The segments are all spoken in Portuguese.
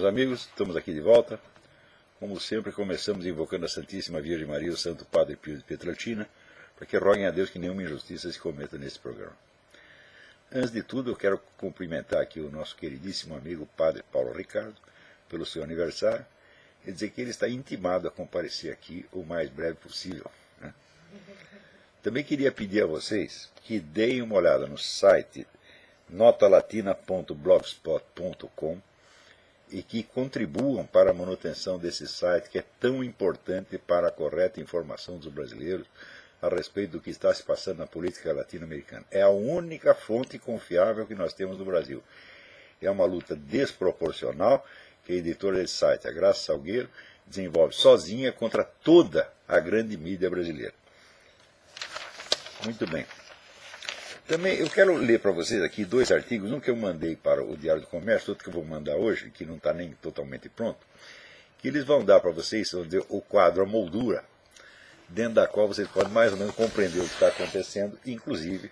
meus amigos, estamos aqui de volta. Como sempre, começamos invocando a Santíssima Virgem Maria e o Santo Padre Pio de Pietrelcina, para que roguem a Deus que nenhuma injustiça se cometa nesse programa. Antes de tudo, eu quero cumprimentar aqui o nosso queridíssimo amigo Padre Paulo Ricardo, pelo seu aniversário, e dizer que ele está intimado a comparecer aqui o mais breve possível, né? Também queria pedir a vocês que deem uma olhada no site notalatina.blogspot.com e que contribuam para a manutenção desse site que é tão importante para a correta informação dos brasileiros a respeito do que está se passando na política latino-americana. É a única fonte confiável que nós temos no Brasil. É uma luta desproporcional que a editora desse site, a Graça Salgueiro, desenvolve sozinha contra toda a grande mídia brasileira. Muito bem. Também eu quero ler para vocês aqui dois artigos, um que eu mandei para o Diário do Comércio, outro que eu vou mandar hoje, que não está nem totalmente pronto, que eles vão dar para vocês o quadro, a moldura, dentro da qual vocês podem mais ou menos compreender o que está acontecendo, inclusive,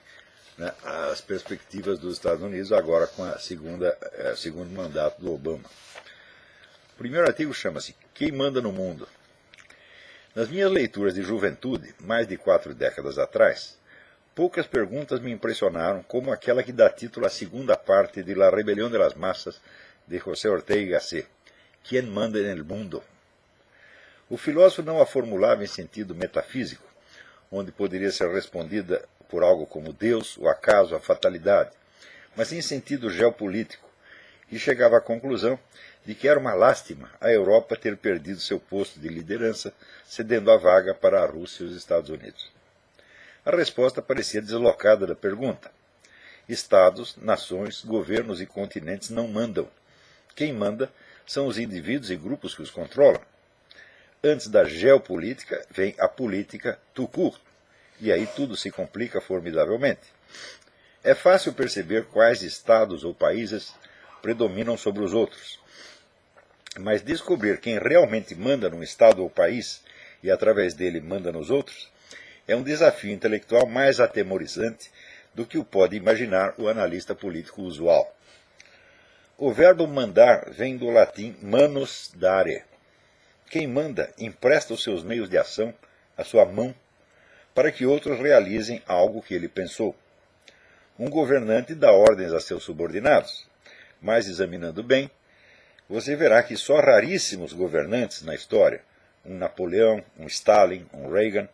né, as perspectivas dos Estados Unidos agora com a segundo mandato do Obama. O primeiro artigo chama-se Quem Manda no Mundo? Nas minhas leituras de juventude, mais de 4 décadas atrás, poucas perguntas me impressionaram como aquela que dá título à segunda parte de La Rebelión de las Massas, de José Ortega y Gasset, Quem manda en el mundo? O filósofo não a formulava em sentido metafísico, onde poderia ser respondida por algo como Deus, o acaso, a fatalidade, mas em sentido geopolítico, e chegava à conclusão de que era uma lástima a Europa ter perdido seu posto de liderança, cedendo a vaga para a Rússia e os Estados Unidos. A resposta parecia deslocada da pergunta. Estados, nações, governos e continentes não mandam. Quem manda são os indivíduos e grupos que os controlam. Antes da geopolítica vem a política tout court, e aí tudo se complica formidavelmente. É fácil perceber quais estados ou países predominam sobre os outros, mas descobrir quem realmente manda num estado ou país e através dele manda nos outros é um desafio intelectual mais atemorizante do que o pode imaginar o analista político usual. O verbo mandar vem do latim manus dare. Quem manda empresta os seus meios de ação, a sua mão, para que outros realizem algo que ele pensou. Um governante dá ordens a seus subordinados, mas examinando bem, você verá que só raríssimos governantes na história, um Napoleão, um Stalin, um Reagan,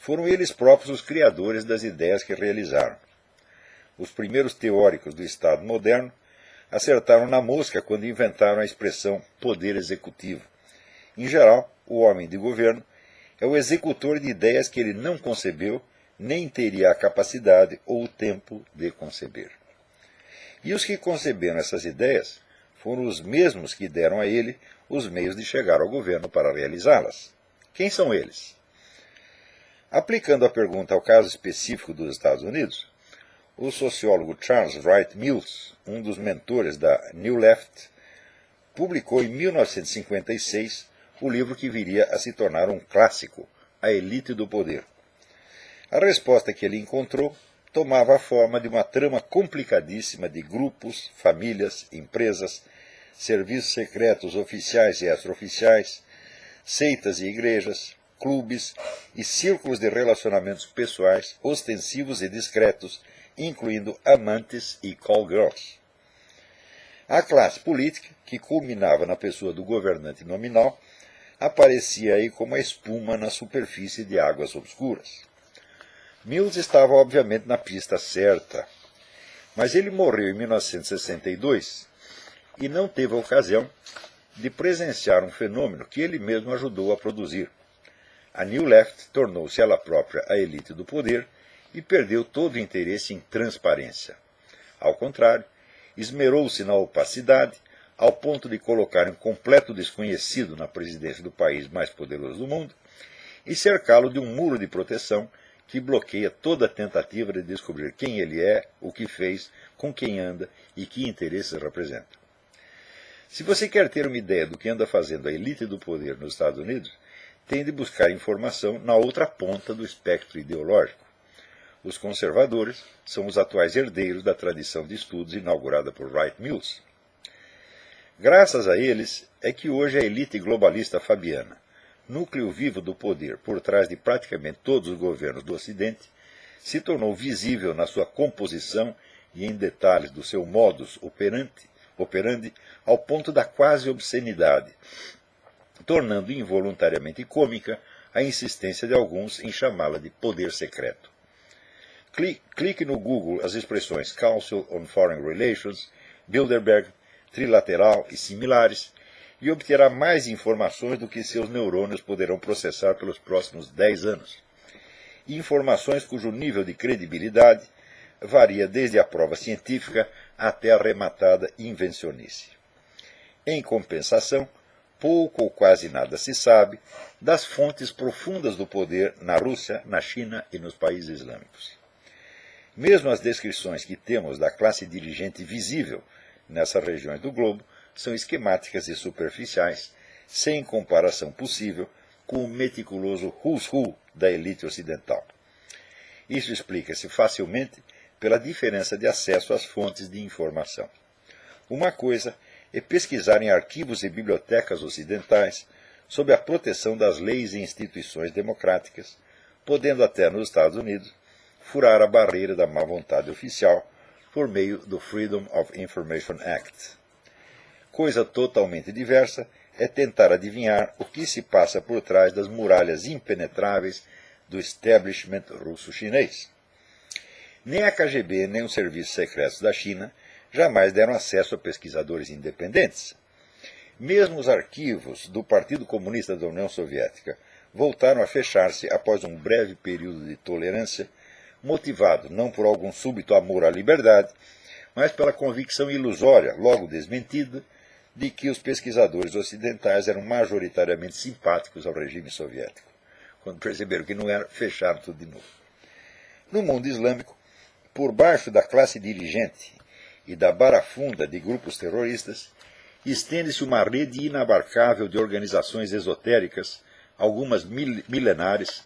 foram eles próprios os criadores das ideias que realizaram. Os primeiros teóricos do Estado moderno acertaram na mosca quando inventaram a expressão poder executivo. Em geral, o homem de governo é o executor de ideias que ele não concebeu, nem teria a capacidade ou o tempo de conceber. E os que conceberam essas ideias foram os mesmos que deram a ele os meios de chegar ao governo para realizá-las. Quem são eles? Aplicando a pergunta ao caso específico dos Estados Unidos, o sociólogo Charles Wright Mills, um dos mentores da New Left, publicou em 1956 o livro que viria a se tornar um clássico, A Elite do Poder. A resposta que ele encontrou tomava a forma de uma trama complicadíssima de grupos, famílias, empresas, serviços secretos oficiais e extraoficiais, seitas e igrejas, clubes e círculos de relacionamentos pessoais ostensivos e discretos, incluindo amantes e call girls. A classe política, que culminava na pessoa do governante nominal, aparecia aí como a espuma na superfície de águas obscuras. Mills estava obviamente na pista certa, mas ele morreu em 1962 e não teve a ocasião de presenciar um fenômeno que ele mesmo ajudou a produzir. A New Left tornou-se ela própria a elite do poder e perdeu todo o interesse em transparência. Ao contrário, esmerou-se na opacidade, ao ponto de colocar um completo desconhecido na presidência do país mais poderoso do mundo e cercá-lo de um muro de proteção que bloqueia toda tentativa de descobrir quem ele é, o que fez, com quem anda e que interesses representa. Se você quer ter uma ideia do que anda fazendo a elite do poder nos Estados Unidos, tem de buscar informação na outra ponta do espectro ideológico. Os conservadores são os atuais herdeiros da tradição de estudos inaugurada por Wright Mills. Graças a eles é que hoje a elite globalista fabiana, núcleo vivo do poder por trás de praticamente todos os governos do Ocidente, se tornou visível na sua composição e em detalhes do seu modus operandi ao ponto da quase obscenidade, tornando involuntariamente cômica a insistência de alguns em chamá-la de poder secreto. Clique no Google as expressões Council on Foreign Relations, Bilderberg, trilateral e similares, e obterá mais informações do que seus neurônios poderão processar pelos próximos 10 anos. Informações cujo nível de credibilidade varia desde a prova científica até a arrematada invencionice. Em compensação, pouco ou quase nada se sabe das fontes profundas do poder na Rússia, na China e nos países islâmicos. Mesmo as descrições que temos da classe dirigente visível nessas regiões do globo são esquemáticas e superficiais, sem comparação possível com o meticuloso who's who da elite ocidental. Isso explica-se facilmente pela diferença de acesso às fontes de informação. Uma coisa é pesquisar em arquivos e bibliotecas ocidentais sob a proteção das leis e instituições democráticas, podendo até nos Estados Unidos furar a barreira da má vontade oficial por meio do Freedom of Information Act. Coisa totalmente diversa é tentar adivinhar o que se passa por trás das muralhas impenetráveis do establishment russo-chinês. Nem a KGB nem os serviços secretos da China jamais deram acesso a pesquisadores independentes. Mesmo os arquivos do Partido Comunista da União Soviética voltaram a fechar-se após um breve período de tolerância, motivado não por algum súbito amor à liberdade, mas pela convicção ilusória, logo desmentida, de que os pesquisadores ocidentais eram majoritariamente simpáticos ao regime soviético. Quando perceberam que não era, fecharam tudo de novo. No mundo islâmico, por baixo da classe dirigente e da barafunda de grupos terroristas, estende-se uma rede inabarcável de organizações esotéricas, algumas milenares,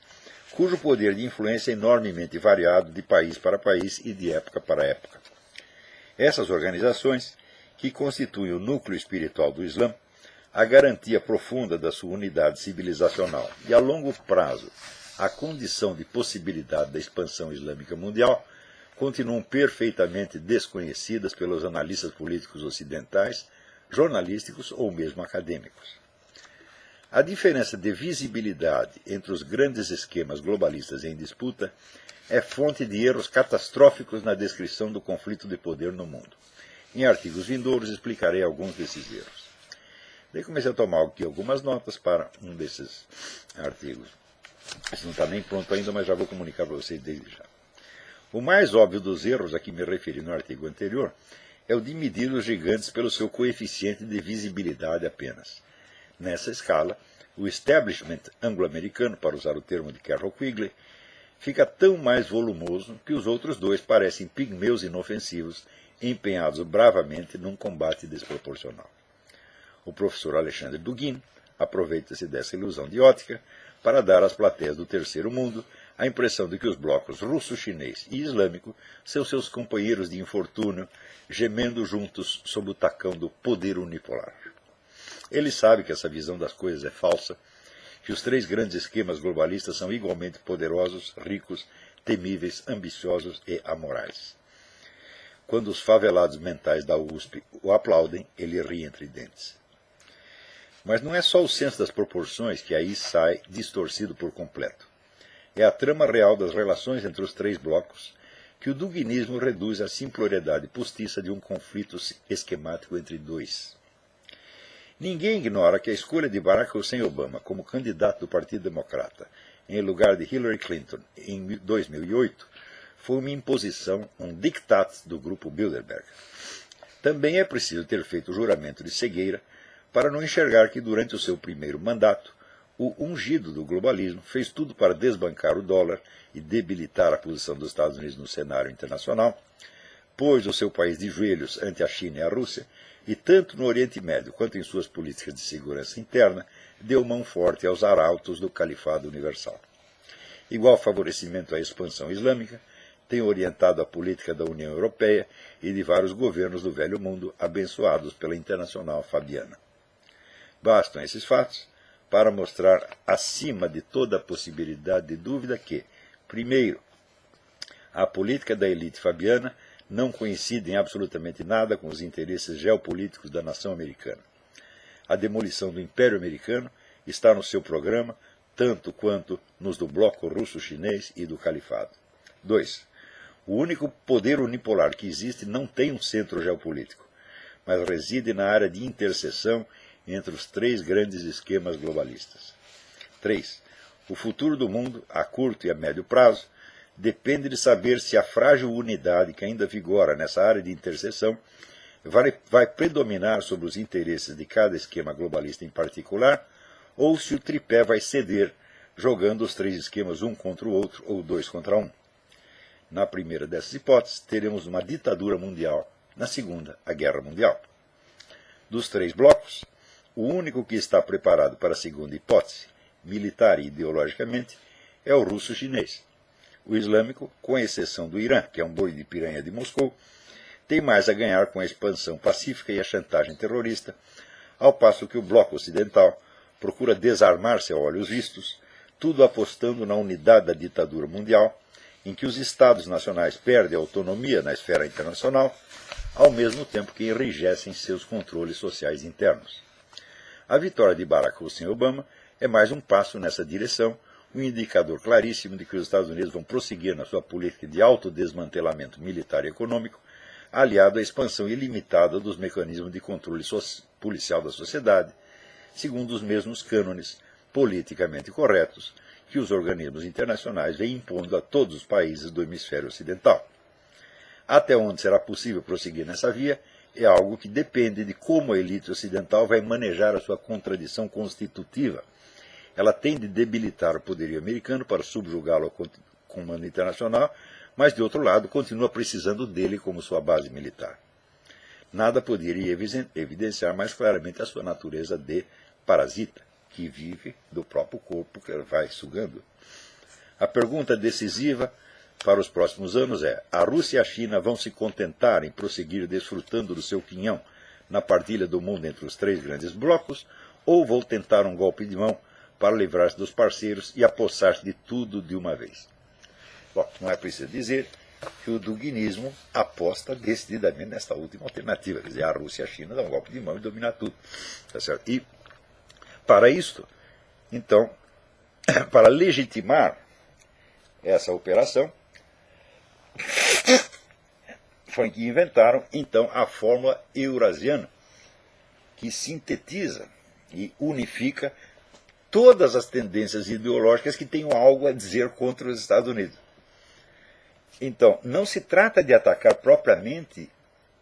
cujo poder de influência é enormemente variado de país para país e de época para época. Essas organizações, que constituem o núcleo espiritual do Islã, a garantia profunda da sua unidade civilizacional e, a longo prazo, a condição de possibilidade da expansão islâmica mundial, continuam perfeitamente desconhecidas pelos analistas políticos ocidentais, jornalísticos ou mesmo acadêmicos. A diferença de visibilidade entre os grandes esquemas globalistas em disputa é fonte de erros catastróficos na descrição do conflito de poder no mundo. Em artigos vindouros explicarei alguns desses erros. Daí comecei a tomar aqui algumas notas para um desses artigos. Esse não está nem pronto ainda, mas já vou comunicar para vocês desde já. O mais óbvio dos erros a que me referi no artigo anterior é o de medir os gigantes pelo seu coeficiente de visibilidade apenas. Nessa escala, o establishment anglo-americano, para usar o termo de Carroll Quigley, fica tão mais volumoso que os outros dois parecem pigmeus inofensivos empenhados bravamente num combate desproporcional. O professor Alexandre Dugin aproveita-se dessa ilusão de ótica para dar às plateias do terceiro mundo a impressão de que os blocos russo, chinês e islâmico são seus companheiros de infortúnio, gemendo juntos sob o tacão do poder unipolar. Ele sabe que essa visão das coisas é falsa, que os três grandes esquemas globalistas são igualmente poderosos, ricos, temíveis, ambiciosos e amorais. Quando os favelados mentais da USP o aplaudem, ele ri entre dentes. Mas não é só o senso das proporções que aí sai distorcido por completo. É a trama real das relações entre os três blocos que o duginismo reduz à simploriedade postiça de um conflito esquemático entre dois. Ninguém ignora que a escolha de Barack Hussein Obama como candidato do Partido Democrata em lugar de Hillary Clinton em 2008 foi uma imposição, um diktat do grupo Bilderberg. Também é preciso ter feito o juramento de cegueira para não enxergar que durante o seu primeiro mandato o ungido do globalismo fez tudo para desbancar o dólar e debilitar a posição dos Estados Unidos no cenário internacional, pôs o seu país de joelhos ante a China e a Rússia, e tanto no Oriente Médio quanto em suas políticas de segurança interna, deu mão forte aos arautos do Califado Universal. Igual favorecimento à expansão islâmica tem orientado a política da União Europeia e de vários governos do Velho Mundo, abençoados pela Internacional Fabiana. Bastam esses fatos para mostrar, acima de toda possibilidade de dúvida, que, primeiro, a política da elite fabiana não coincide em absolutamente nada com os interesses geopolíticos da nação americana. A demolição do Império Americano está no seu programa, tanto quanto nos do bloco russo-chinês e do califado. 2. O único poder unipolar que existe não tem um centro geopolítico, mas reside na área de interseção entre os três grandes esquemas globalistas. 3. O futuro do mundo, a curto e a médio prazo, depende de saber se a frágil unidade que ainda vigora nessa área de interseção vai predominar sobre os interesses de cada esquema globalista em particular, ou se o tripé vai ceder, jogando os três esquemas um contra o outro ou dois contra um. Na primeira dessas hipóteses, teremos uma ditadura mundial, na segunda, a guerra mundial. Dos três blocos, o único que está preparado para a segunda hipótese, militar e ideologicamente, é o russo-chinês. O islâmico, com exceção do Irã, que é um boi de piranha de Moscou, tem mais a ganhar com a expansão pacífica e a chantagem terrorista, ao passo que o bloco ocidental procura desarmar-se a olhos vistos, tudo apostando na unidade da ditadura mundial, em que os Estados nacionais perdem autonomia na esfera internacional, ao mesmo tempo que enrijecem seus controles sociais internos. A vitória de Barack Hussein Obama é mais um passo nessa direção, um indicador claríssimo de que os Estados Unidos vão prosseguir na sua política de autodesmantelamento militar e econômico, aliado à expansão ilimitada dos mecanismos de controle policial da sociedade, segundo os mesmos cânones politicamente corretos que os organismos internacionais vêm impondo a todos os países do hemisfério ocidental. Até onde será possível prosseguir nessa via é algo que depende de como a elite ocidental vai manejar a sua contradição constitutiva. Ela tem de debilitar o poderio americano para subjugá-lo ao comando internacional, mas, de outro lado, continua precisando dele como sua base militar. Nada poderia evidenciar mais claramente a sua natureza de parasita, que vive do próprio corpo que vai sugando. A pergunta decisiva para os próximos anos é: a Rússia e a China vão se contentar em prosseguir desfrutando do seu quinhão na partilha do mundo entre os três grandes blocos, ou vão tentar um golpe de mão para livrar-se dos parceiros e apossar-se de tudo de uma vez? Bom, não é preciso dizer que o duguinismo aposta decididamente nesta última alternativa, quer dizer, a Rússia e a China dão um golpe de mão e dominar tudo. Tá certo? E, para isto, então, para legitimar essa operação, foi que inventaram, então, a fórmula eurasiana, que sintetiza e unifica todas as tendências ideológicas que tenham algo a dizer contra os Estados Unidos. Então, não se trata de atacar propriamente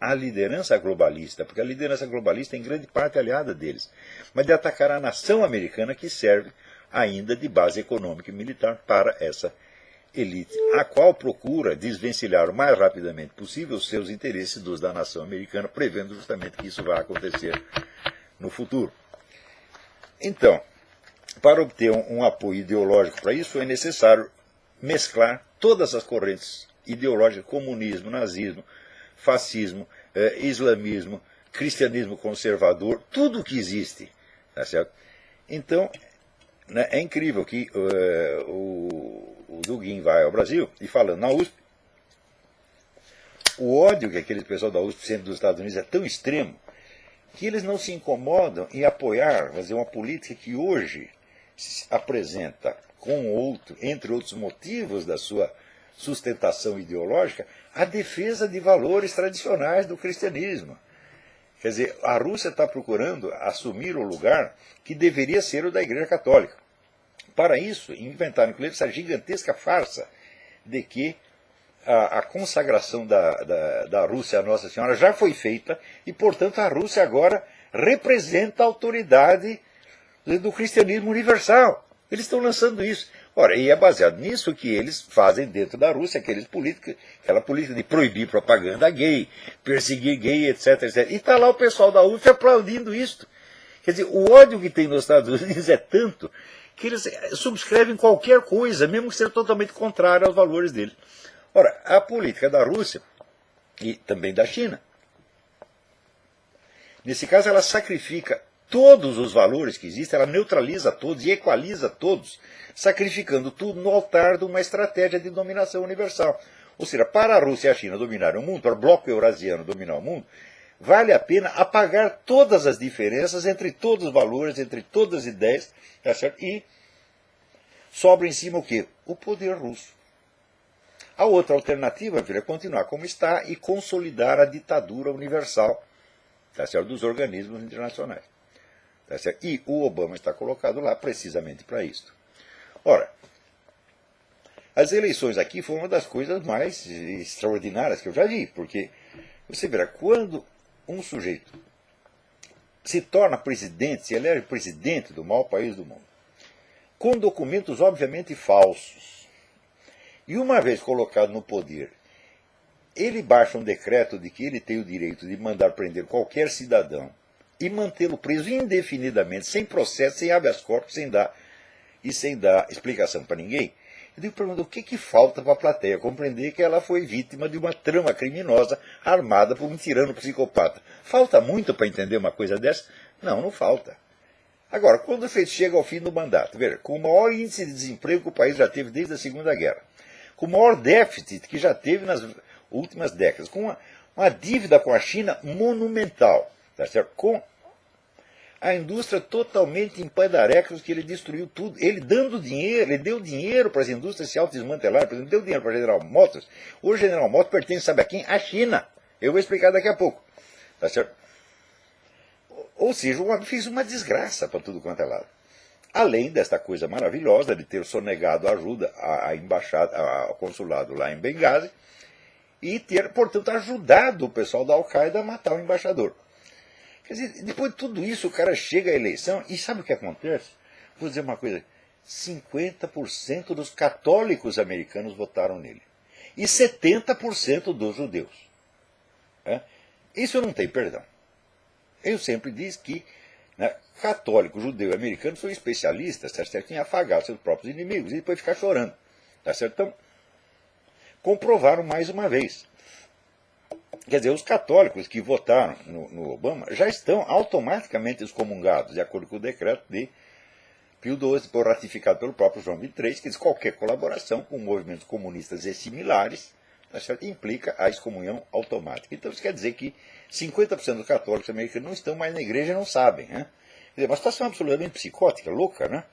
a liderança globalista, porque a liderança globalista é em grande parte aliada deles, mas de atacar a nação americana, que serve ainda de base econômica e militar para essa elite, a qual procura desvencilhar o mais rapidamente possível os seus interesses dos da nação americana, prevendo justamente que isso vai acontecer no futuro. Então, para obter um apoio ideológico para isso, é necessário mesclar todas as correntes ideológicas: comunismo, nazismo, fascismo, islamismo, cristianismo conservador, tudo o que existe. Tá certo? Então, né, é incrível que o Dugin vai ao Brasil e, falando na USP, o ódio que aquele pessoal da USP sente dos Estados Unidos é tão extremo que eles não se incomodam em apoiar, fazer uma política que hoje se apresenta entre outros motivos da sua sustentação ideológica, a defesa de valores tradicionais do cristianismo. Quer dizer, a Rússia está procurando assumir o lugar que deveria ser o da Igreja Católica. Para isso, inventaram inclusive essa gigantesca farsa de que a consagração da Rússia à Nossa Senhora já foi feita e, portanto, a Rússia agora representa a autoridade do cristianismo universal. Eles estão lançando isso. Ora, e é baseado nisso que eles fazem dentro da Rússia aquela política de proibir propaganda gay, perseguir gay, etc, etc. E está lá o pessoal da UF aplaudindo isso. Quer dizer, o ódio que tem nos Estados Unidos é tanto que eles subscrevem qualquer coisa, mesmo que seja totalmente contrário aos valores deles. Ora, a política da Rússia e também da China, nesse caso ela sacrifica todos os valores que existem, ela neutraliza todos e equaliza todos, sacrificando tudo no altar de uma estratégia de dominação universal. Ou seja, para a Rússia e a China dominarem o mundo, para o bloco eurasiano dominar o mundo, vale a pena apagar todas as diferenças entre todos os valores, entre todas as ideias, tá certo? E sobra em cima o quê? O poder russo. A outra alternativa, é continuar como está e consolidar a ditadura universal, tá certo? Dos organismos internacionais. Tá certo? E o Obama está colocado lá precisamente para isso. Ora, as eleições aqui foram uma das coisas mais extraordinárias que eu já vi, porque você verá, quando um sujeito se torna presidente, se elege presidente do maior país do mundo, com documentos obviamente falsos, e uma vez colocado no poder, ele baixa um decreto de que ele tem o direito de mandar prender qualquer cidadão e mantê-lo preso indefinidamente, sem processo, sem habeas corpus, sem dar explicação para ninguém. Eu digo para o que falta para a plateia compreender que ela foi vítima de uma trama criminosa armada por um tirano psicopata. Falta muito para entender uma coisa dessa? Não, não falta. Agora, quando o feito chega ao fim do mandato, veja, com o maior índice de desemprego que o país já teve desde a Segunda Guerra, com o maior déficit que já teve nas últimas décadas, com uma dívida com a China monumental, tá certo? Com a indústria totalmente em pandarecos, que ele destruiu tudo. Ele dando dinheiro, ele deu dinheiro para as indústrias se autodesmantelarem, por exemplo, deu dinheiro para a General Motors. Hoje a General Motors pertence, sabe a quem? À China. Eu vou explicar daqui a pouco. Tá certo? Ou seja, o homem fez uma desgraça para tudo quanto é lado. Além desta coisa maravilhosa de ter sonegado ajuda à embaixada, ao consulado lá em Benghazi, e ter, portanto, ajudado o pessoal da Al-Qaeda a matar o embaixador. Quer dizer, depois de tudo isso, o cara chega à eleição e sabe o que acontece? Vou dizer uma coisa, 50% dos católicos americanos votaram nele. E 70% dos judeus. Isso não tem perdão. Eu sempre disse que católico, judeu e americano são especialistas, tá certo, em afagar seus próprios inimigos e depois ficar chorando. Tá certo? Então, comprovaram mais uma vez. Quer dizer, os católicos que votaram no Obama já estão automaticamente excomungados, de acordo com o decreto de Pio XII, ratificado pelo próprio João XXIII, que diz que qualquer colaboração com movimentos comunistas e similares, tá certo, implica a excomunhão automática. Então isso quer dizer que 50% dos católicos americanos não estão mais na igreja e não sabem. Né? Quer dizer, uma situação absolutamente psicótica, louca, né?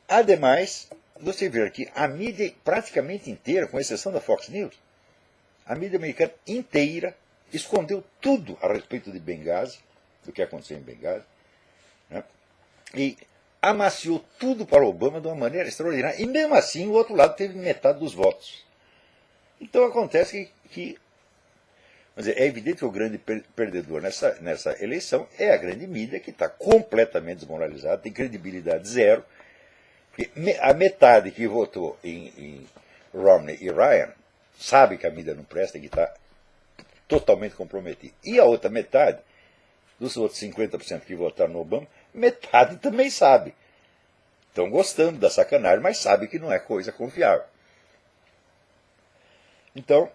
Ademais, você vê que a mídia praticamente inteira, com exceção da Fox News, a mídia americana inteira escondeu tudo a respeito de Benghazi, do que aconteceu em Benghazi, né? E amaciou tudo para Obama de uma maneira extraordinária. E mesmo assim o outro lado teve metade dos votos. Então acontece que é evidente que o grande perdedor nessa eleição é a grande mídia, que está completamente desmoralizada, tem credibilidade zero. Porque a metade que votou em Romney e Ryan sabe que a mídia não presta, que está totalmente comprometida. E a outra metade, dos outros 50% que votaram no Obama, metade também sabe. Estão gostando da sacanagem, mas sabe que não é coisa confiável. Então,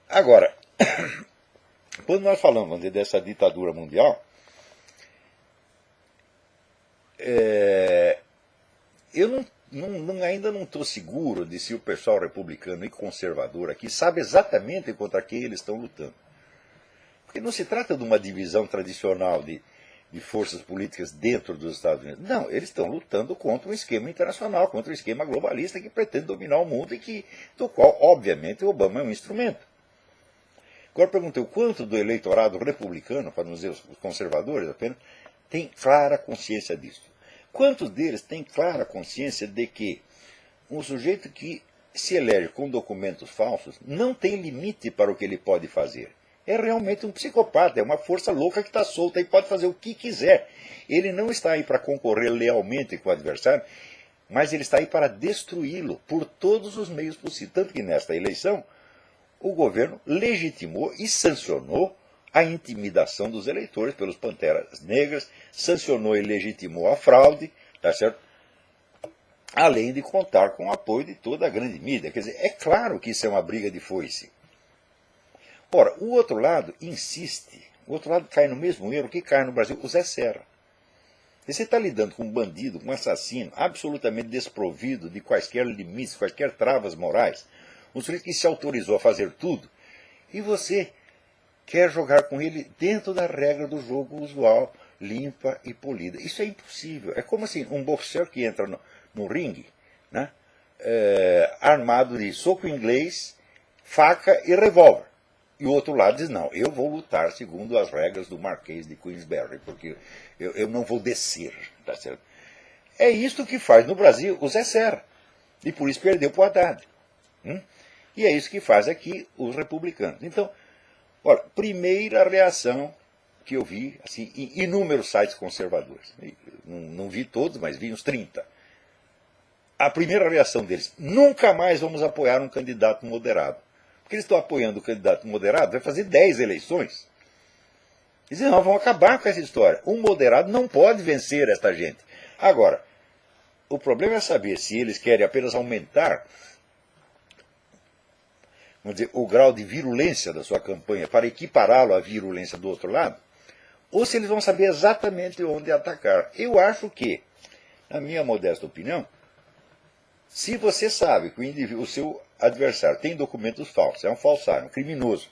agora, quando nós falamos dessa ditadura mundial, eu ainda não estou seguro de se o pessoal republicano e conservador aqui sabe exatamente contra quem eles estão lutando. Porque não se trata de uma divisão tradicional de forças políticas dentro dos Estados Unidos. Não, eles estão lutando contra um esquema internacional, contra um esquema globalista que pretende dominar o mundo e do qual, obviamente, o Obama é um instrumento. Agora perguntei o quanto do eleitorado republicano, para não dizer os conservadores apenas, tem clara consciência disso. Quantos deles têm clara consciência de que um sujeito que se elege com documentos falsos não tem limite para o que ele pode fazer? É realmente um psicopata, é uma força louca que está solta e pode fazer o que quiser. Ele não está aí para concorrer lealmente com o adversário, mas ele está aí para destruí-lo por todos os meios possíveis. Tanto que nesta eleição, o governo legitimou e sancionou a intimidação dos eleitores pelos Panteras Negras, sancionou e legitimou a fraude, tá certo? Além de contar com o apoio de toda a grande mídia. Quer dizer, é claro que isso é uma briga de foice. Ora, o outro lado insiste, o outro lado cai no mesmo erro que cai no Brasil, o Zé Serra. Você está lidando com um bandido, com um assassino, absolutamente desprovido de quaisquer limites, quaisquer travas morais, um sujeito que se autorizou a fazer tudo, e você quer jogar com ele dentro da regra do jogo usual, limpa e polida. Isso é impossível. É como assim, um boxeador que entra no ringue, né, armado de soco inglês, faca e revólver. E o outro lado diz, não, eu vou lutar segundo as regras do Marquês de Queensberry, porque eu não vou descer. Tá certo? É isso que faz no Brasil o Zé Serra. E por isso perdeu para o Haddad. E é isso que faz aqui os republicanos. Então, olha, primeira reação que eu vi assim, em inúmeros sites conservadores. Não vi todos, mas vi uns 30. A primeira reação deles, nunca mais vamos apoiar um candidato moderado. Porque eles estão apoiando o candidato moderado, vai fazer 10 eleições. Eles dizem, não, vão acabar com essa história. Um moderado não pode vencer esta gente. Agora, o problema é saber se eles querem apenas aumentar, vamos dizer, o grau de virulência da sua campanha para equipará-lo à virulência do outro lado, ou se eles vão saber exatamente onde atacar. Eu acho que, na minha modesta opinião, se você sabe que o seu adversário tem documentos falsos, é um falsário, um criminoso,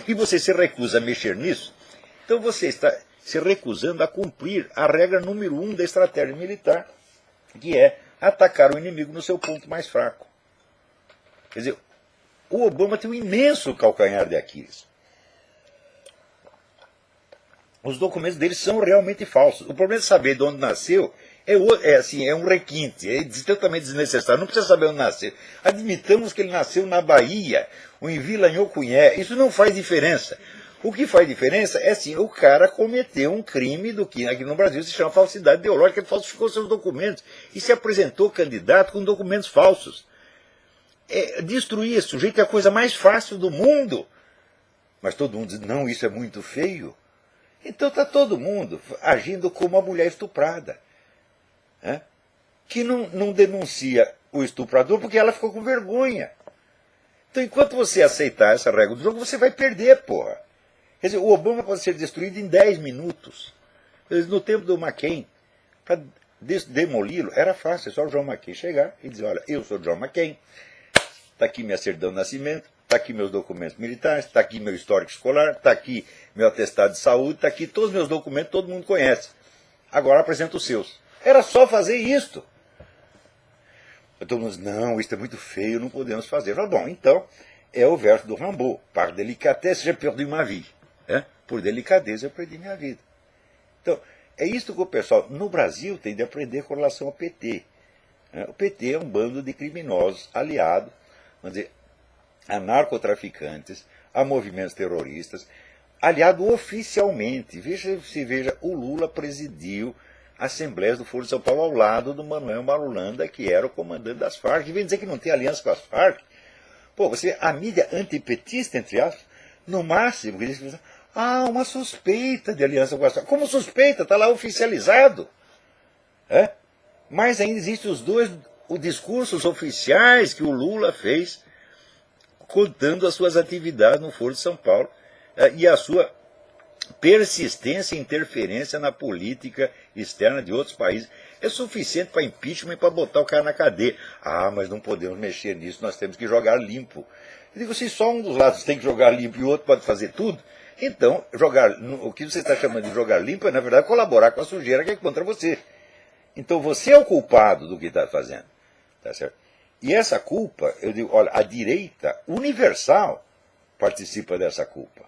e você se recusa a mexer nisso, então você está se recusando a cumprir a regra número 1 da estratégia militar, que é atacar o inimigo no seu ponto mais fraco. Quer dizer, o Obama tem um imenso calcanhar de Aquiles. Os documentos dele são realmente falsos. O problema de saber de onde nasceu é um requinte, é totalmente desnecessário. Não precisa saber onde nasceu. Admitamos que ele nasceu na Bahia, ou em Vila Nhocunyé. Isso não faz diferença. O que faz diferença é assim, o cara cometeu um crime do que aqui no Brasil se chama falsidade ideológica, ele falsificou seus documentos e se apresentou candidato com documentos falsos. Destruir esse sujeito é a coisa mais fácil do mundo. Mas todo mundo diz, não, isso é muito feio. Então está todo mundo agindo como a mulher estuprada, que não denuncia o estuprador porque ela ficou com vergonha. Então, enquanto você aceitar essa regra do jogo, você vai perder, porra. Quer dizer, o Obama pode ser destruído em 10 minutos. No tempo do McCain, para demoli-lo, era fácil, é só o John McCain chegar e dizer, olha, eu sou John McCain, está aqui minha certidão de nascimento, está aqui meus documentos militares, está aqui meu histórico escolar, está aqui meu atestado de saúde, está aqui todos os meus documentos, todo mundo conhece. Agora apresenta os seus. Era só fazer isto. Todo mundo diz, não, isso é muito feio, não podemos fazer. Falo, bom, então, é o verso do Rimbaud. Par délicatesse, j'ai perdu ma vie. Por delicadeza, eu perdi minha vida. Então, é isso que o pessoal, no Brasil, tem de aprender com relação ao PT. O PT é um bando de criminosos aliado, vamos dizer, a narcotraficantes, a movimentos terroristas, aliado oficialmente. Veja, o Lula presidiu assembleias do Foro de São Paulo ao lado do Manuel Marulanda, que era o comandante das Farc. E vem dizer que não tem aliança com as Farc. Pô, a mídia antipetista, entre aspas, no máximo, que diz, uma suspeita de aliança com as Farc. Como suspeita? Está lá oficializado. Mas ainda existem os discursos oficiais que o Lula fez, contando as suas atividades no Foro de São Paulo e a sua persistência e interferência na política externa de outros países. É suficiente para impeachment e para botar o cara na cadeia. Mas não podemos mexer nisso, nós temos que jogar limpo. Eu digo, se só um dos lados tem que jogar limpo e o outro pode fazer tudo, então o que você está chamando de jogar limpo é, na verdade, colaborar com a sujeira que é contra você. Então você é o culpado do que está fazendo. Tá certo? E essa culpa, eu digo, olha, a direita universal participa dessa culpa.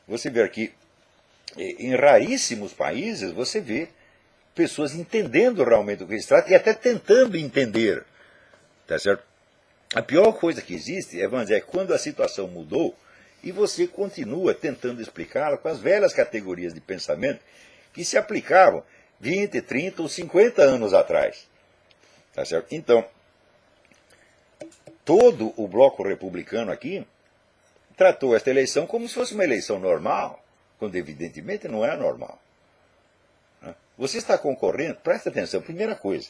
Você vê aqui, em raríssimos países, você vê pessoas entendendo realmente o que se trata e até tentando entender. Tá certo? A pior coisa que existe vamos dizer, é quando a situação mudou e você continua tentando explicá-la com as velhas categorias de pensamento que se aplicavam 20, 30 ou 50 anos atrás. Tá certo? Então, todo o bloco republicano aqui tratou esta eleição como se fosse uma eleição normal, quando evidentemente não é normal. Né? Você está concorrendo, presta atenção, primeira coisa,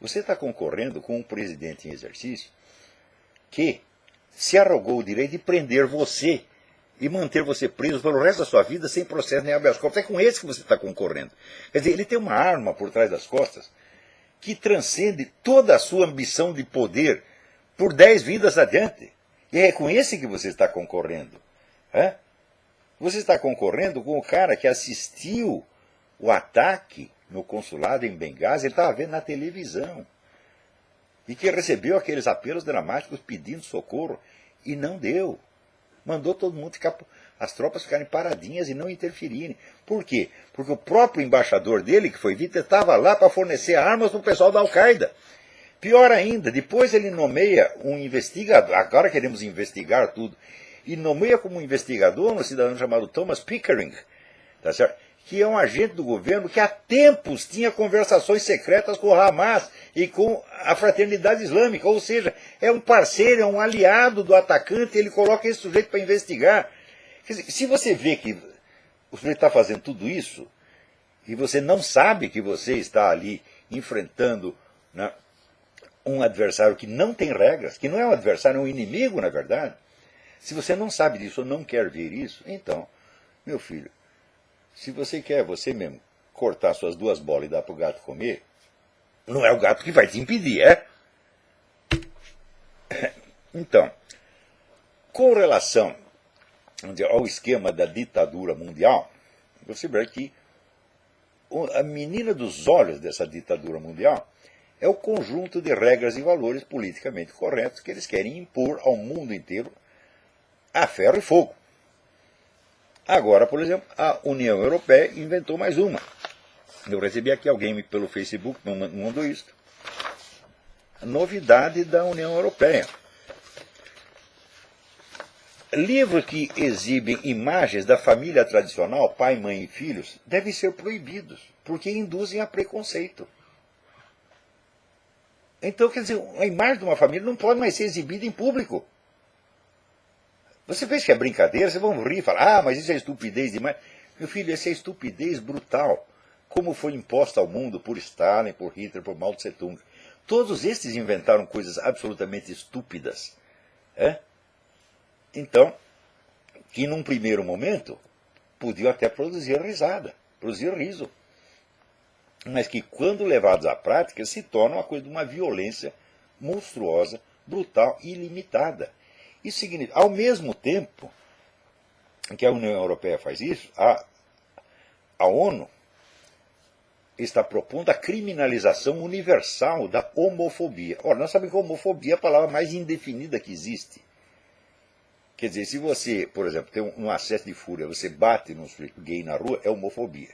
você está concorrendo com um presidente em exercício que se arrogou o direito de prender você e manter você preso pelo resto da sua vida sem processo nem habeas corpus. É com esse que você está concorrendo. Quer dizer, ele tem uma arma por trás das costas que transcende toda a sua ambição de poder por 10 vidas adiante. E é com esse que você está concorrendo. É? Você está concorrendo com o cara que assistiu o ataque no consulado em Benghazi, ele estava vendo na televisão. E que recebeu aqueles apelos dramáticos pedindo socorro e não deu. Mandou todo mundo ficar, as tropas ficarem paradinhas e não interferirem. Por quê? Porque o próprio embaixador dele, que foi vítima, estava lá para fornecer armas para o pessoal da Al-Qaeda. Pior ainda, depois ele nomeia um investigador, agora queremos investigar tudo, e nomeia como investigador um cidadão chamado Thomas Pickering, tá certo? Que é um agente do governo que há tempos tinha conversações secretas com o Hamas e com a Fraternidade Islâmica, ou seja, é um parceiro, é um aliado do atacante, e ele coloca esse sujeito para investigar. Quer dizer, se você vê que o sujeito está fazendo tudo isso, e você não sabe que você está ali enfrentando, né, um adversário que não tem regras, que não é um adversário, é um inimigo, na verdade, se você não sabe disso ou não quer ver isso, então, meu filho, se você quer você mesmo cortar suas 2 bolas e dar para o gato comer, não é o gato que vai te impedir, é? Então, com relação ao esquema da ditadura mundial, você vê que a menina dos olhos dessa ditadura mundial é o conjunto de regras e valores politicamente corretos que eles querem impor ao mundo inteiro a ferro e fogo. Agora, por exemplo, a União Europeia inventou mais uma. Eu recebi aqui alguém pelo Facebook, me mandou isso. Novidade da União Europeia. Livros que exibem imagens da família tradicional, pai, mãe e filhos, devem ser proibidos, porque induzem a preconceito. Então, quer dizer, a imagem de uma família não pode mais ser exibida em público. Você pensa que é brincadeira, vocês vão rir e falar, mas isso é estupidez demais. Meu filho, essa é estupidez brutal, como foi imposta ao mundo por Stalin, por Hitler, por Mao Tse-tung. Todos estes inventaram coisas absolutamente estúpidas. É? Então, que num primeiro momento, podiam até produzir risada, produzir riso. Mas que quando levados à prática, se tornam uma coisa de uma violência monstruosa, brutal e ilimitada. Isso significa, ao mesmo tempo que a União Europeia faz isso, a ONU está propondo a criminalização universal da homofobia. Ora, nós sabemos que homofobia é a palavra mais indefinida que existe. Quer dizer, se você, por exemplo, tem um acesso de fúria, você bate num sujeito gay na rua, é homofobia.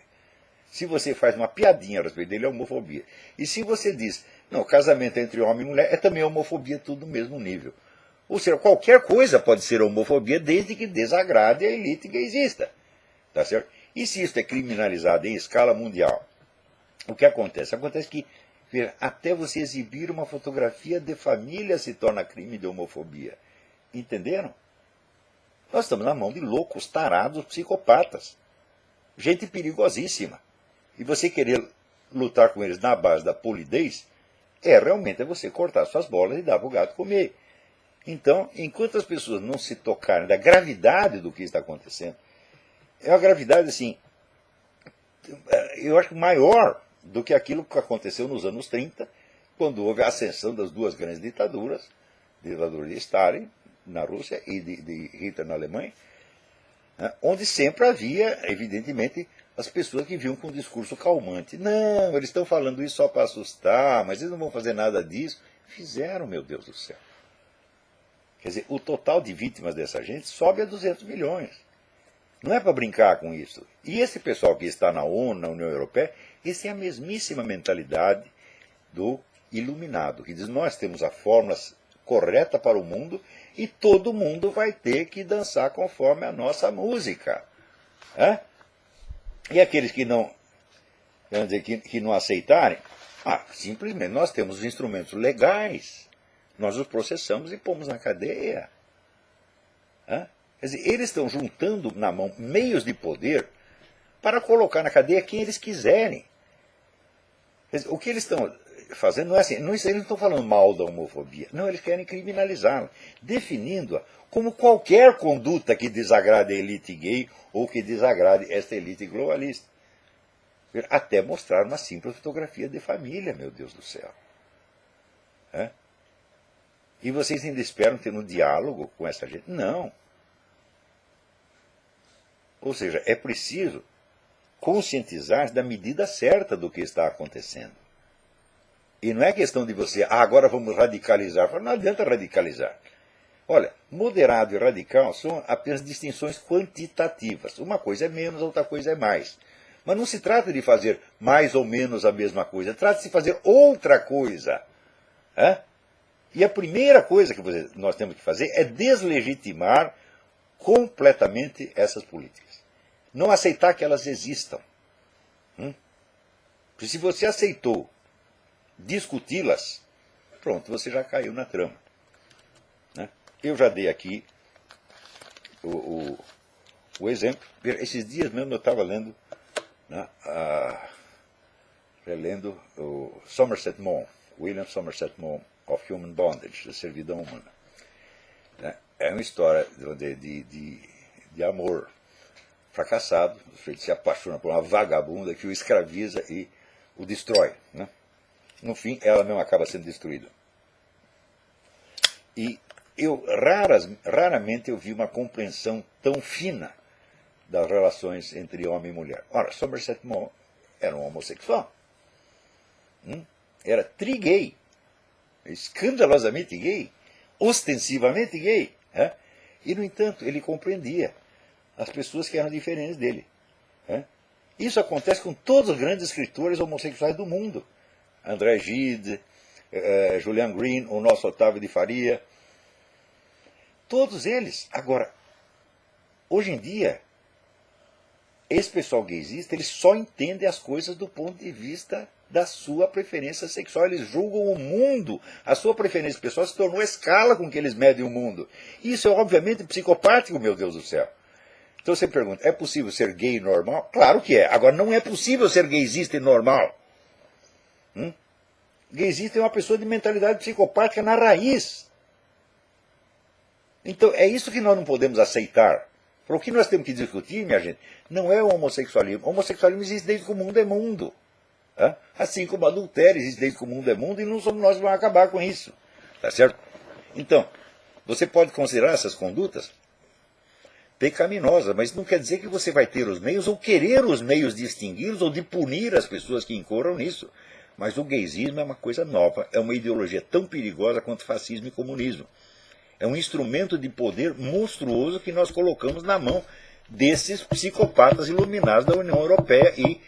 Se você faz uma piadinha a respeito dele, é homofobia. E se você diz, não, casamento entre homem e mulher, é também homofobia, tudo no mesmo nível. Ou seja, qualquer coisa pode ser homofobia desde que desagrade a elite gaysista. Tá certo? E se isso é criminalizado em escala mundial, o que acontece? Acontece que até você exibir uma fotografia de família se torna crime de homofobia. Entenderam? Nós estamos na mão de loucos, tarados, psicopatas. Gente perigosíssima. E você querer lutar com eles na base da polidez, realmente você cortar suas bolas e dar para o gato comer. Então, enquanto as pessoas não se tocarem da gravidade do que está acontecendo, é uma gravidade, assim, eu acho maior do que aquilo que aconteceu nos anos 30, quando houve a ascensão das 2 grandes ditaduras, ditadura de Stalin na Rússia e de Hitler na Alemanha, onde sempre havia, evidentemente, as pessoas que vinham com um discurso calmante. Não, eles estão falando isso só para assustar, mas eles não vão fazer nada disso. Fizeram, meu Deus do céu. Quer dizer, o total de vítimas dessa gente sobe a 200 milhões. Não é para brincar com isso. E esse pessoal que está na ONU, na União Europeia, esse é a mesmíssima mentalidade do iluminado, que diz, nós temos a fórmula correta para o mundo e todo mundo vai ter que dançar conforme a nossa música. É? E aqueles que não, vamos dizer, que não aceitarem, simplesmente nós temos os instrumentos legais, nós os processamos e pomos na cadeia. É? Quer dizer, eles estão juntando na mão meios de poder para colocar na cadeia quem eles quiserem. Quer dizer, o que eles estão fazendo não é assim, eles não estão falando mal da homofobia, não, eles querem criminalizá-la, definindo-a como qualquer conduta que desagrade a elite gay ou que desagrade esta elite globalista. Até mostrar uma simples fotografia de família, meu Deus do céu. É? E vocês ainda esperam ter um diálogo com essa gente? Não. Ou seja, é preciso conscientizar da medida certa do que está acontecendo. E não é questão de você, agora vamos radicalizar. Não adianta radicalizar. Olha, moderado e radical são apenas distinções quantitativas. Uma coisa é menos, outra coisa é mais. Mas não se trata de fazer mais ou menos a mesma coisa. Trata-se de fazer outra coisa. É? E a primeira coisa que nós temos que fazer é deslegitimar completamente essas políticas. Não aceitar que elas existam. Porque se você aceitou discuti-las, pronto, você já caiu na trama. Né? Eu já dei aqui o exemplo. Esses dias mesmo eu estava lendo, né, relendo o Somerset Maugham, William Somerset Maugham, of Human Bondage, da servidão humana. Né? É uma história de amor fracassado, o sujeito se apaixona por uma vagabunda que o escraviza e o destrói. Né? No fim, ela mesma acaba sendo destruída. E raramente eu vi uma compreensão tão fina das relações entre homem e mulher. Ora, Somerset Maugham era um homossexual. Era tri-gay. Escandalosamente gay. Ostensivamente gay. E, no entanto, ele compreendia as pessoas que eram diferentes dele. Isso acontece com todos os grandes escritores homossexuais do mundo. André Gide, Julian Green, o nosso Otávio de Faria. Todos eles. Agora, hoje em dia, esse pessoal gaysista, eles só entendem as coisas do ponto de vista da sua preferência sexual. Eles julgam o mundo. A sua preferência pessoal se tornou a escala com que eles medem o mundo. Isso é obviamente psicopático, meu Deus do céu. Então você pergunta, é possível ser gay normal? Claro que é. Agora, não é possível ser gaysista e normal. Gaysista é uma pessoa de mentalidade psicopática na raiz. Então, é isso que nós não podemos aceitar. O que nós temos que discutir, minha gente, não é o homossexualismo. O homossexualismo existe desde que o mundo é mundo. Assim como o adultério existe desde que o mundo é mundo, e não somos nós que vamos acabar com isso. Tá certo? Então, você pode considerar essas condutas pecaminosas, mas não quer dizer que você vai ter os meios ou querer os meios de extingui-los ou de punir as pessoas que incorram nisso. Mas o gaysismo é uma coisa nova, é uma ideologia tão perigosa quanto fascismo e comunismo. É um instrumento de poder monstruoso que nós colocamos na mão desses psicopatas iluminados da União Europeia e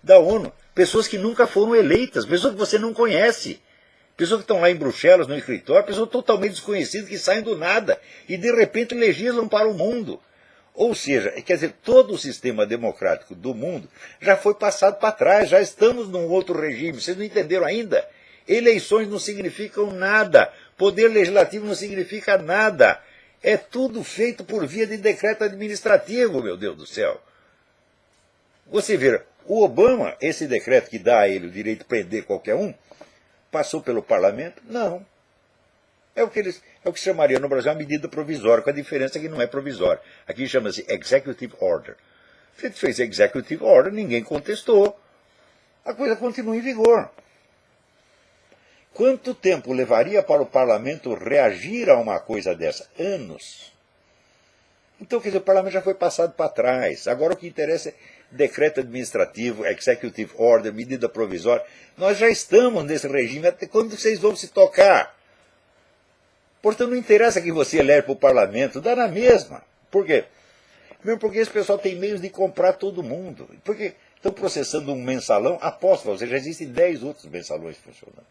da ONU. Pessoas que nunca foram eleitas, pessoas que você não conhece. Pessoas que estão lá em Bruxelas, no escritório, pessoas totalmente desconhecidas que saem do nada e de repente legislam para o mundo. Ou seja, quer dizer, todo o sistema democrático do mundo já foi passado para trás, já estamos num outro regime. Vocês não entenderam ainda? Eleições não significam nada. Poder legislativo não significa nada. É tudo feito por via de decreto administrativo, meu Deus do céu. Você vê, o Obama, esse decreto que dá a ele o direito de prender qualquer um, passou pelo parlamento? Não. É o que chamaria no Brasil uma medida provisória, com a diferença que não é provisória. Aqui chama-se Executive Order. Se ele fez Executive Order, ninguém contestou. A coisa continua em vigor. Quanto tempo levaria para o parlamento reagir a uma coisa dessa? Anos. Então, quer dizer, o parlamento já foi passado para trás. Agora o que interessa é decreto administrativo, Executive Order, medida provisória. Nós já estamos nesse regime. Até quando vocês vão se tocar? Portanto, não interessa que você elege para o parlamento, dá na mesma. Por quê? Mesmo porque esse pessoal tem meios de comprar todo mundo. Porque estão processando um mensalão, aposto para você, já existem 10 outros mensalões funcionando.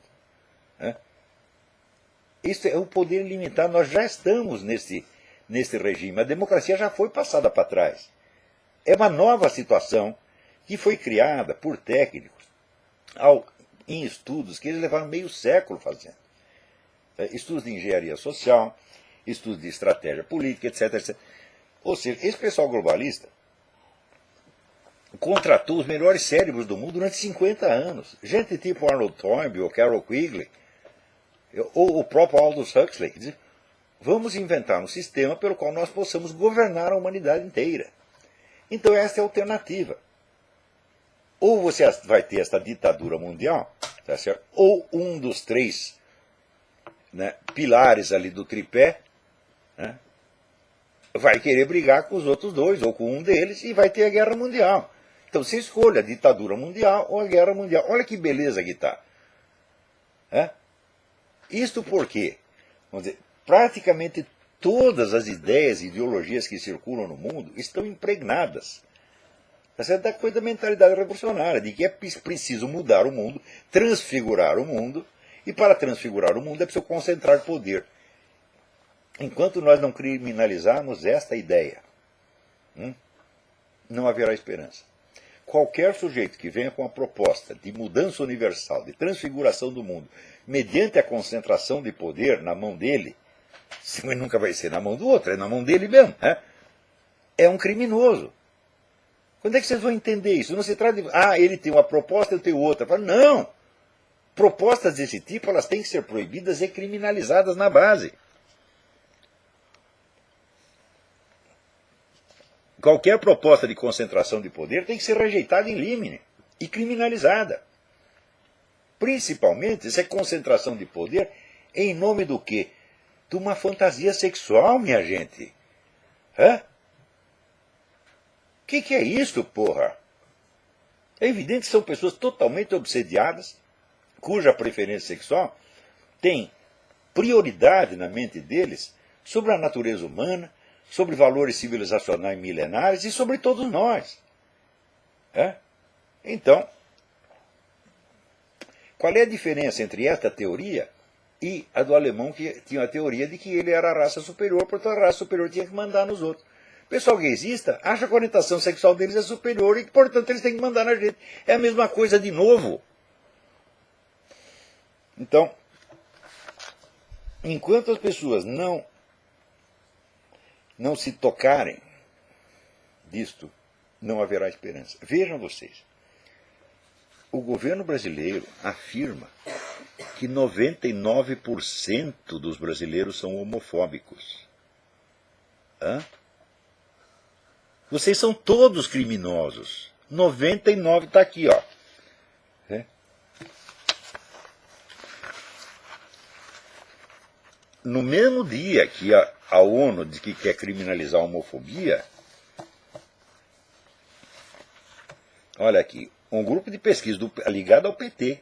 Isso é o poder limitado, nós já estamos nesse regime. A democracia já foi passada para trás. É uma nova situação que foi criada por técnicos em estudos que eles levaram meio século fazendo. Estudos de engenharia social, estudos de estratégia política, etc, etc. Ou seja, esse pessoal globalista, contratou os melhores cérebros do mundo durante 50 anos. Gente tipo Arnold Toynbee ou Carol Quigley, ou o próprio Aldous Huxley. Diz, vamos inventar um sistema pelo qual nós possamos governar a humanidade inteira. Então essa é a alternativa. Ou você vai ter essa ditadura mundial, tá certo? Ou um dos três, né, pilares ali do tripé, né, vai querer brigar com os outros dois, ou com um deles, e vai ter a guerra mundial. Então você escolhe a ditadura mundial ou a guerra mundial. Olha que beleza que está. Isto porque, vamos dizer, praticamente todas as ideias e ideologias que circulam no mundo estão impregnadas da coisa da mentalidade revolucionária, de que é preciso mudar o mundo, transfigurar o mundo, e para transfigurar o mundo é preciso concentrar poder. Enquanto nós não criminalizarmos esta ideia, não haverá esperança. Qualquer sujeito que venha com a proposta de mudança universal, de transfiguração do mundo, mediante a concentração de poder na mão dele, nunca vai ser na mão do outro, é na mão dele mesmo, é um criminoso. Quando é que vocês vão entender isso? Não se trata de, ele tem uma proposta, eu tenho outra. Não! Propostas desse tipo, elas têm que ser proibidas e criminalizadas na base. Qualquer proposta de concentração de poder tem que ser rejeitada em limine e criminalizada. Principalmente se é concentração de poder em nome do quê? De uma fantasia sexual, minha gente. Que é isso, porra? É evidente que são pessoas totalmente obsediadas, cuja preferência sexual tem prioridade na mente deles sobre a natureza humana, sobre valores civilizacionais milenares e sobre todos nós. Então, qual é a diferença entre esta teoria e a do alemão, que tinha a teoria de que ele era a raça superior, portanto a raça superior tinha que mandar nos outros? O pessoal gaysista acha que a orientação sexual deles é superior e, portanto, eles têm que mandar na gente. É a mesma coisa de novo. Então, enquanto as pessoas não se tocarem disto, não haverá esperança. Vejam vocês, o governo brasileiro afirma que 99% dos brasileiros são homofóbicos. Vocês são todos criminosos. 99 está aqui, ó. No mesmo dia que a ONU diz que quer criminalizar a homofobia, olha aqui, um grupo de pesquisa ligado ao PT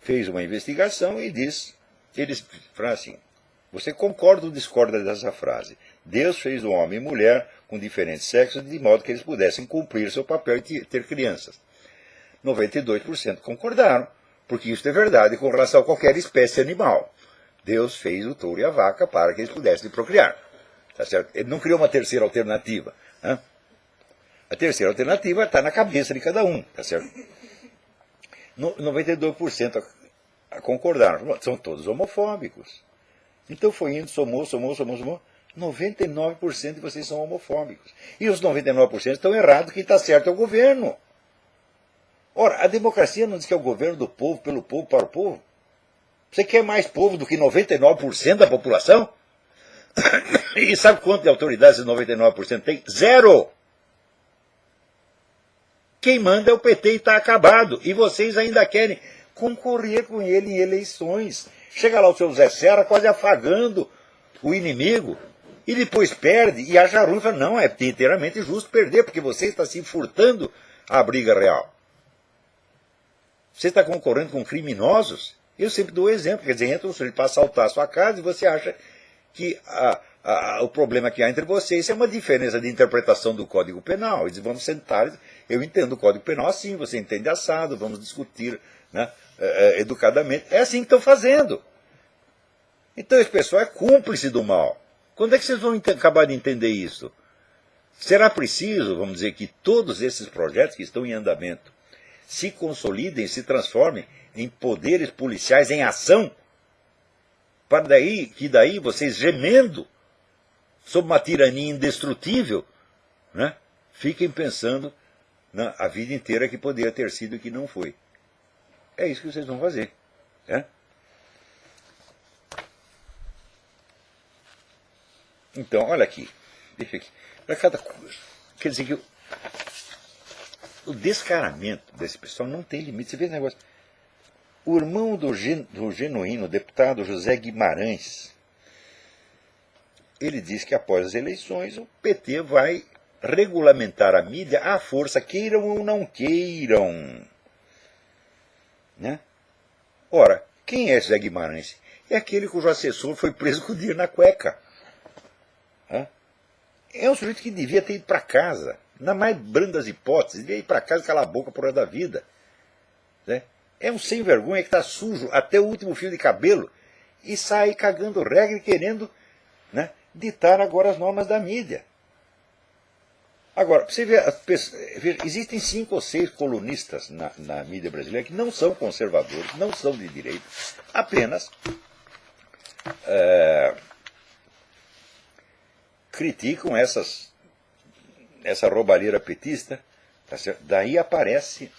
fez uma investigação e eles falam assim, você concorda ou discorda dessa frase? Deus fez o homem e mulher com diferentes sexos de modo que eles pudessem cumprir seu papel e ter crianças. 92% concordaram, porque isso é verdade com relação a qualquer espécie animal. Deus fez o touro e a vaca para que eles pudessem procriar. Tá certo? Ele não criou uma terceira alternativa. A terceira alternativa está na cabeça de cada um. Tá certo? 92% concordaram. São todos homofóbicos. Então foi indo, somou. 99% de vocês são homofóbicos. E os 99% estão errados, quem está certo é o governo. Ora, a democracia não diz que é o governo do povo, pelo povo, para o povo? Você quer mais povo do que 99% da população? E sabe quanto de autoridade esses 99% tem? Zero! Quem manda é o PT e está acabado. E vocês ainda querem concorrer com ele em eleições. Chega lá o seu Zé Serra quase afagando o inimigo e depois perde e acha ruim e fala, não, é inteiramente justo perder, porque você está se furtando à briga real. Você está concorrendo com criminosos? Eu sempre dou exemplo, quer dizer, entra um sujeito para assaltar a sua casa e você acha que o problema que há entre vocês é uma diferença de interpretação do Código Penal. Eles vamos sentar, eu entendo o Código Penal assim, você entende assado, vamos discutir, né, educadamente. É assim que estão fazendo. Então esse pessoal é cúmplice do mal. Quando é que vocês vão acabar de entender isso? Será preciso, vamos dizer, que todos esses projetos que estão em andamento se consolidem, se transformem em poderes policiais em ação, para que daí vocês gemendo sob uma tirania indestrutível, né, fiquem pensando a vida inteira que poderia ter sido e que não foi. É isso que vocês vão fazer. Né? Então, olha aqui. Deixa aqui. Para cada coisa. Quer dizer que o descaramento desse pessoal não tem limite. Você vê esse negócio. O irmão do genuíno deputado José Guimarães, ele diz que após as eleições o PT vai regulamentar a mídia à força, queiram ou não queiram. Né? Ora, quem é José Guimarães? É aquele cujo assessor foi preso com o dinheiro na cueca. É um sujeito que devia ter ido para casa. Na mais brandas hipóteses, devia ir para casa e calar a boca por resto da vida. Né? É um sem vergonha que está sujo até o último fio de cabelo e sai cagando regra e querendo, né, ditar agora as normas da mídia. Agora, você vê, existem 5 ou 6 colunistas na mídia brasileira que não são conservadores, não são de direita, apenas criticam essa roubalheira petista. Tá certo? Daí aparece,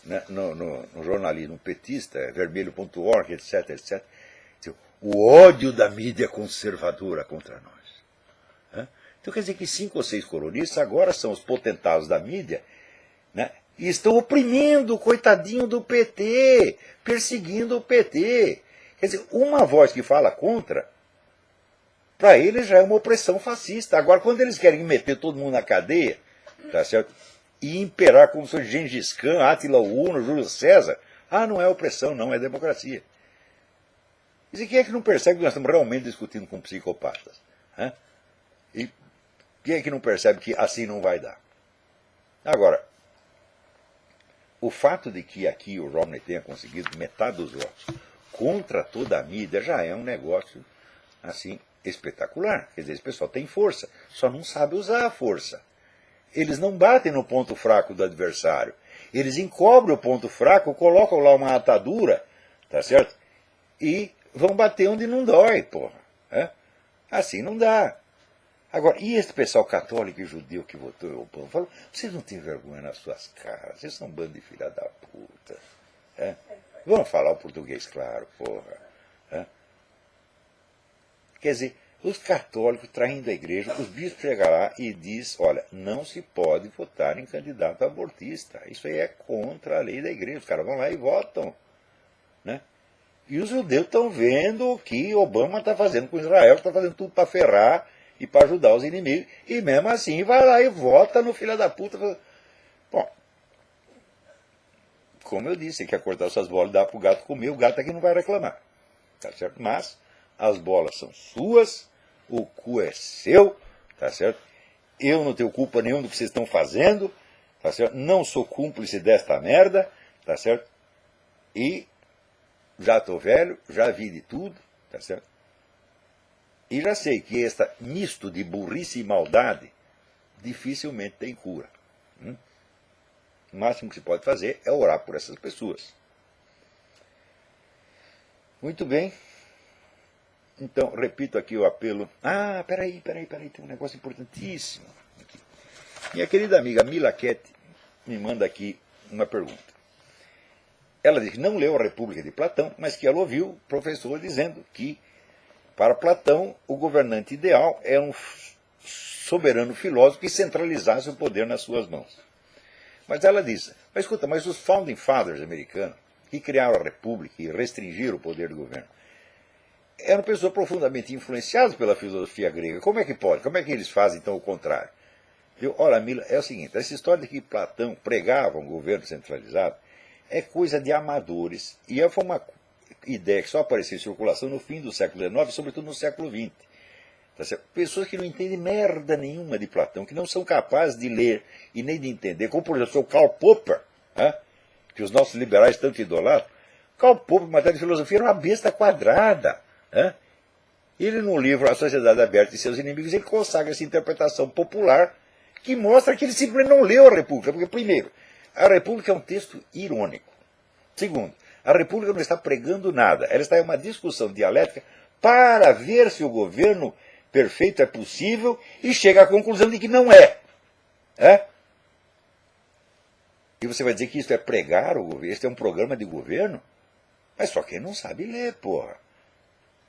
né, no jornalismo petista, vermelho.org, etc., etc., o ódio da mídia conservadora contra nós. Então quer dizer que 5 ou 6 colunistas agora são os potentados da mídia, né, e estão oprimindo o coitadinho do PT, perseguindo o PT. Quer dizer, uma voz que fala contra, para eles já é uma opressão fascista. Agora, quando eles querem meter todo mundo na cadeia, tá certo? E imperar como se fosse Gengis Khan, Átila Uno, Júlio César, não é opressão, não, é democracia. E quem é que não percebe que nós estamos realmente discutindo com psicopatas? E quem é que não percebe que assim não vai dar? Agora, o fato de que aqui o Romney tenha conseguido metade dos votos contra toda a mídia já é um negócio assim espetacular. Quer dizer, esse pessoal tem força, só não sabe usar a força. Eles não batem no ponto fraco do adversário. Eles encobrem o ponto fraco, colocam lá uma atadura, tá certo? E vão bater onde não dói, porra. Assim não dá. Agora, e esse pessoal católico e judeu que votou em Obama? Falou, vocês não têm vergonha nas suas caras, vocês são um bando de filha da puta. Vamos falar o português claro, porra. Quer dizer, os católicos traindo a igreja, os bispos chegam lá e diz, olha, não se pode votar em candidato abortista. Isso aí é contra a lei da igreja. Os caras vão lá e votam. Né? E os judeus estão vendo o que Obama está fazendo com Israel, está fazendo tudo para ferrar e para ajudar os inimigos. E mesmo assim vai lá e vota no filho da puta. Bom, como eu disse, quer cortar suas bolas e dar para o gato comer, o gato aqui não vai reclamar. Tá certo? Mas as bolas são suas, o cu é seu, tá certo? Eu não tenho culpa nenhuma do que vocês estão fazendo, tá certo? Não sou cúmplice desta merda, tá certo? E já estou velho, já vi de tudo, tá certo? E já sei que este misto de burrice e maldade dificilmente tem cura. O máximo que se pode fazer é orar por essas pessoas. Muito bem. Então, repito aqui o apelo. Peraí, tem um negócio importantíssimo aqui. Minha querida amiga Mila Ketty me manda aqui uma pergunta. Ela diz que não leu a República de Platão, mas que ela ouviu o professor dizendo que, para Platão, o governante ideal é um soberano filósofo que centralizasse o poder nas suas mãos. Mas ela diz, mas escuta, mas os Founding Fathers americanos, que criaram a República e restringiram o poder do governo, eram pessoas profundamente influenciadas pela filosofia grega. Como é que pode? Como é que eles fazem, então, o contrário? Olha, Mila, é o seguinte, essa história de que Platão pregava um governo centralizado é coisa de amadores, e foi uma ideia que só apareceu em circulação no fim do século XIX, sobretudo no século XX. Tá certo? Pessoas que não entendem merda nenhuma de Platão, que não são capazes de ler e nem de entender, como por exemplo o Karl Popper, que os nossos liberais tanto idolatram. Karl Popper, em matéria de filosofia, era uma besta quadrada. Ele, no livro A Sociedade Aberta e Seus Inimigos, ele consagra essa interpretação popular que mostra que ele simplesmente não leu a República. Porque, primeiro, a República é um texto irônico. Segundo, a República não está pregando nada. Ela está em uma discussão dialética para ver se o governo perfeito é possível e chega à conclusão de que não é. E você vai dizer que isso é pregar o governo, isso é um programa de governo? Mas só quem não sabe ler, porra.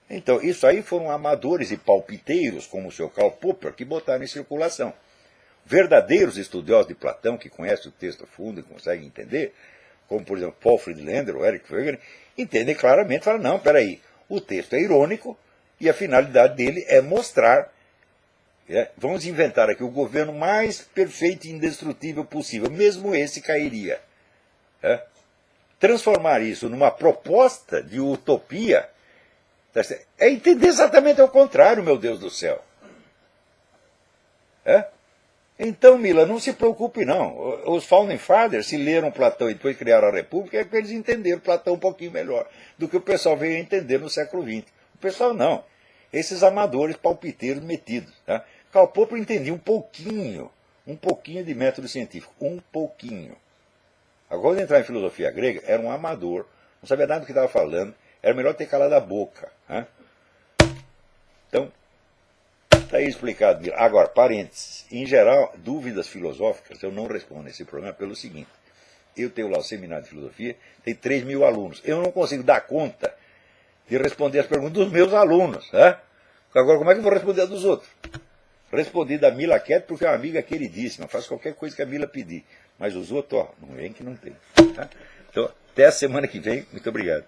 Então, isso aí foram amadores e palpiteiros, como o Sr. Karl Popper, que botaram em circulação. Verdadeiros estudiosos de Platão, que conhecem o texto a fundo e conseguem entender, como, por exemplo, Paul Friedlander ou Eric Wegener, entendem claramente, falam, não, peraí, o texto é irônico e a finalidade dele é mostrar, vamos inventar aqui o governo mais perfeito e indestrutível possível, mesmo esse cairia. Transformar isso numa proposta de utopia é entender exatamente ao contrário, meu Deus do céu. Então, Mila, não se preocupe não. Os Founding Fathers, se leram Platão e depois criaram a República, é porque eles entenderam Platão um pouquinho melhor do que o pessoal veio a entender no século XX. O pessoal não. Esses amadores palpiteiros metidos. Karl Popper entendia um pouquinho de método científico. Um pouquinho. Agora, quando entrar em filosofia grega, era um amador, não sabia nada do que estava falando, era melhor ter calado a boca. Então, está aí explicado. Agora, parênteses. Em geral, dúvidas filosóficas, eu não respondo esse problema pelo seguinte. Eu tenho lá o seminário de filosofia, tem 3.000 alunos. Eu não consigo dar conta de responder as perguntas dos meus alunos. Agora, como é que eu vou responder a dos outros? Respondi da Mila Cat porque é uma amiga queridíssima, faz qualquer coisa que a Mila pedir. Mas os outros, não vem que não tem. Então, até a semana que vem. Muito obrigado.